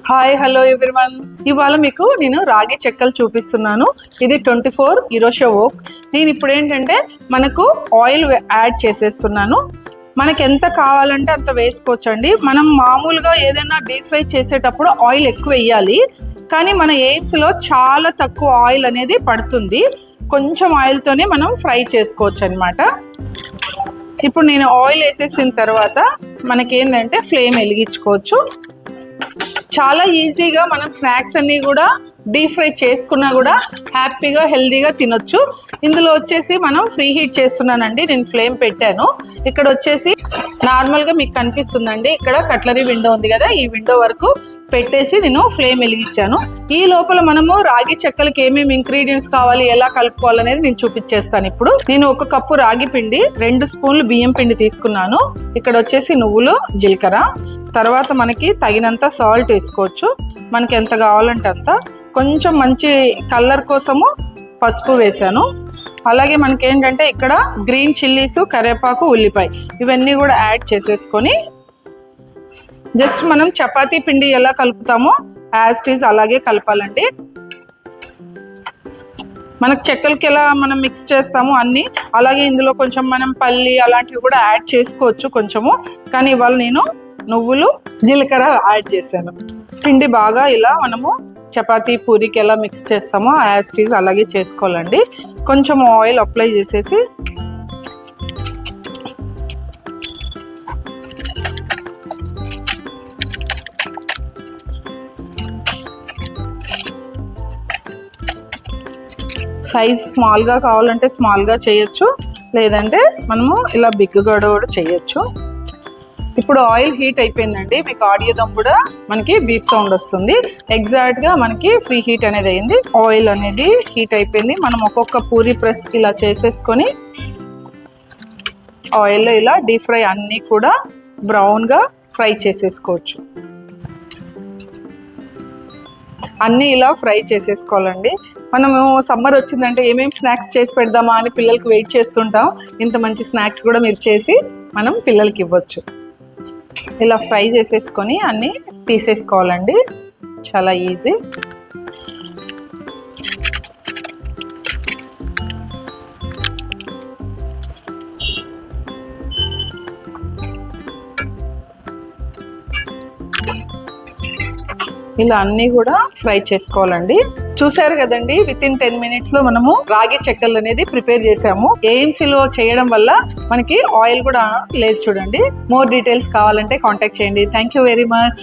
Hi hello everyone. ఇవాళ మీకు నేను రాగి చెక్కలు చూపిస్తున్నాను. ఇది 24 ఇరోషా ఓక్. నేను ఇప్పుడు ఏంటంటే మనకు ఆయిల్ యాడ్ చేసేస్తున్నాను. మనకి ఎంత కావాలంటే అంత వేసుకోవచ్చండి. మనం మామూలుగా ఏదైనా డీప్ ఫ్రై చేసేటప్పుడు ఆయిల్ ఎక్కువ వేయాలి, కానీ మన ఎయిమ్స్లో చాలా తక్కువ ఆయిల్ అనేది పడుతుంది. కొంచెం ఆయిల్తోనే మనం ఫ్రై చేసుకోవచ్చు అనమాట. ఇప్పుడు నేను ఆయిల్ వేసేసిన తర్వాత మనకేంటంటే ఫ్లేమ్ వెలిగించుకోవచ్చు. చాలా ఈజీగా మనం స్నాక్స్ అన్నీ కూడా డీప్ ఫ్రై చేసుకున్నా కూడా హ్యాపీగా హెల్తీగా తినొచ్చు. ఇందులో వచ్చేసి మనం ఫ్రీ హీట్ చేస్తున్నానండి. నేను ఫ్లేమ్ పెట్టాను. ఇక్కడ వచ్చేసి నార్మల్గా మీకు కనిపిస్తుందండి, ఇక్కడ కట్లరీ విండో ఉంది కదా, ఈ విండో వరకు పెట్టేసి నేను ఫ్లేమ్ వెలిగించాను. ఈ లోపల మనము రాగి చెక్కలకి ఏమేమి ఇంగ్రీడియంట్స్ కావాలి, ఎలా కలుపుకోవాలనేది నేను చూపించేస్తాను. ఇప్పుడు నేను 1 కప్పు రాగి పిండి, 2 స్పూన్లు బియ్యం పిండి తీసుకున్నాను. ఇక్కడ వచ్చేసి నువ్వులు, జీలకర్ర, తర్వాత మనకి తగినంత సాల్ట్ వేసుకోవచ్చు, మనకి ఎంత కావాలంటే అంత. కొంచెం మంచి కలర్ కోసము పసుపు వేసాను. అలాగే మనకి ఏంటంటే ఇక్కడ గ్రీన్ చిల్లీస్, కరివేపాకు, ఉల్లిపాయ ఇవన్నీ కూడా యాడ్ చేసేసుకొని జస్ట్ మనం చపాతీ పిండి ఎలా కలుపుతామో యాజ్ ఇట్ ఈజ్ అలాగే కలపాలండి. మనకు చెక్కలకి ఎలా మనం మిక్స్ చేస్తామో అన్నీ అలాగే ఇందులో కొంచెం మనం పల్లి అలాంటివి కూడా యాడ్ చేసుకోవచ్చు కొంచెము, కానీ ఇవాళ నేను నువ్వులు, జీలకర్ర యాడ్ చేశాను. పిండి బాగా ఇలా మనము చపాతీ పూరికి ఎలా మిక్స్ చేస్తామో యాజ్ ఇట్ ఈజ్ అలాగే చేసుకోవాలండి. కొంచెం ఆయిల్ అప్లై చేసేసి సైజ్ స్మాల్గా కావాలంటే స్మాల్గా చేయొచ్చు, లేదంటే మనము ఇలా బిగ్గా కూడా చేయొచ్చు. ఇప్పుడు ఆయిల్ హీట్ అయిపోయిందండి. మీకు ఆడియో కూడా మనకి బీప్ సౌండ్ వస్తుంది. ఎగ్జాక్ట్గా మనకి ఫ్రీ హీట్ అనేది అయింది. ఆయిల్ అనేది హీట్ అయిపోయింది. మనం ఒక్కొక్క పూరి ప్రెస్ ఇలా చేసేసుకొని ఆయిల్లో ఇలా డీప్ ఫ్రై అన్నీ కూడా బ్రౌన్గా ఫ్రై చేసేసుకోవచ్చు. అన్నీ ఇలా ఫ్రై చేసేసుకోవాలండి. మనము సమ్మర్ వచ్చిందంటే ఏమేమి స్నాక్స్ చేసి పెడదామా అని పిల్లలకి వెయిట్ చేస్తుంటాం. ఇంత మంచి స్నాక్స్ కూడా మీరు చేసి మనం పిల్లలకి ఇవ్వచ్చు. ఇలా ఫ్రై చేసేసుకొని అన్నీ తీసేసుకోవాలండి. చాలా ఈజీ. ఇలా అన్నీ కూడా ఫ్రై చేసుకోవాలండి. చూసారు కదండి, విత్ ఇన్ 10 minutes లో మనము రాగి చెక్కలు అనేది ప్రిపేర్ చేసాము. ఏఎంసీలో చేయడం వల్ల మనకి ఆయిల్ కూడా లేదు చూడండి. మోర్ డీటెయిల్స్ కావాలంటే కాంటాక్ట్ చేయండి. Thank you very much.